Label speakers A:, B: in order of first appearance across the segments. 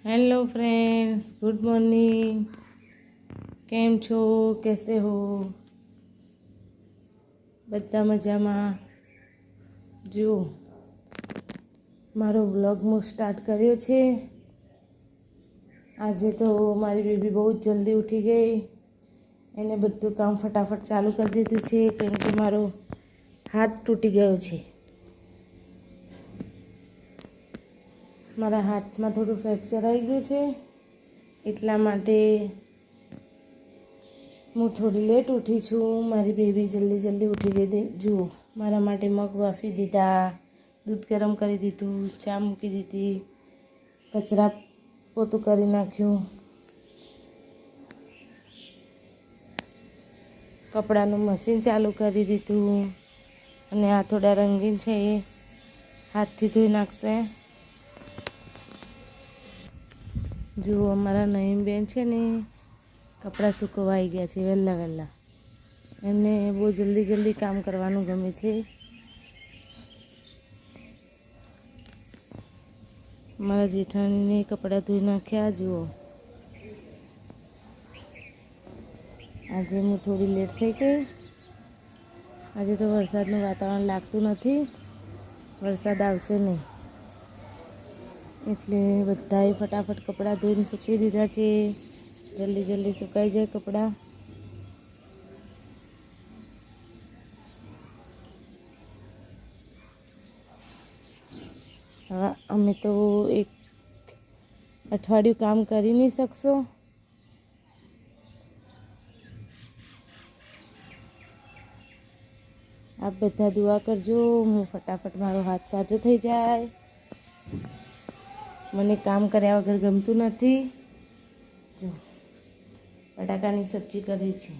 A: Hello friends, good morning. કેમ છો? कैसे हो? બધા મજામાં? જુઓ, મારો વ્લોગ હું સ્ટાર્ટ કર્યો છે। આજે તો મારી બેબી બહુ જ જલ્દી ઉઠી ગઈ। એને બધું કામ ફટાફટ ચાલુ કરી દીધું છે કેમ કે મારો હાથ તૂટી ગયો છે। મારા હાથમાં થોડું ફ્રેક્ચર આવી ગયું છે, એટલા માટે હું થોડી લેટ ઉઠી છું। મારી બેબી જલ્દી ઉઠી ગઈ। જુઓ, મારા માટે મગ બાફી દીધા, દૂધ ગરમ કરી દીધું, ચા મૂકી દીધી, કચરા પોતું કરી નાખ્યું, કપડાનું મશીન ચાલુ કરી દીધું અને આ થોડા રંગીન છે એ હાથથી ધોઈ નાખશે। જુઓ, અમારા નઈમબેન છે ને કપડાં સુકવાઈ ગયા છે વહેલા। એમને બહુ જલ્દી કામ કરવાનું ગમે છે। મારા જેઠાણીને કપડાં ધોઈ નાખ્યા। જુઓ, આજે હું થોડી લેટ થઈ ગઈ। આજે તો વરસાદનું વાતાવરણ લાગતું નથી, વરસાદ આવશે નહીં, એટલે બધાએ ફટાફટ કપડાં ધોઈને સૂકવી દીધા છે। જલ્દી સુકાઈ જાય કપડાં। હા, અમે તો એક અઠવાડિયું કામ કરી નહીં શકશો। આપ બધા દુઆ કરજો, હું ફટાફટ મારો હાથ સાજો થઈ જાય। મને કામ કર્યા વગર ગમતું નથી। જો, બટાકાની સબ્જી કરી છે।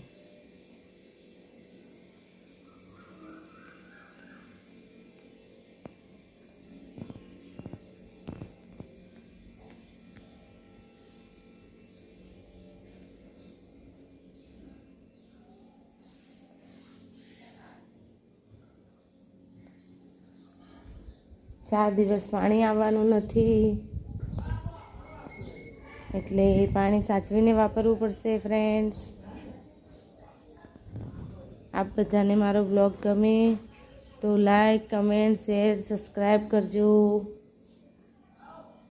A: ચાર દિવસ પાણી આવવાનું નથી, એટલે પાણી સાચવીને વાપરવું પડશે ફ્રેન્ડ્સ। આપ બધાને મારો બ્લોગ ગમે તો લાઈક, કમેન્ટ, શેર, સબસ્ક્રાઈબ કરજો।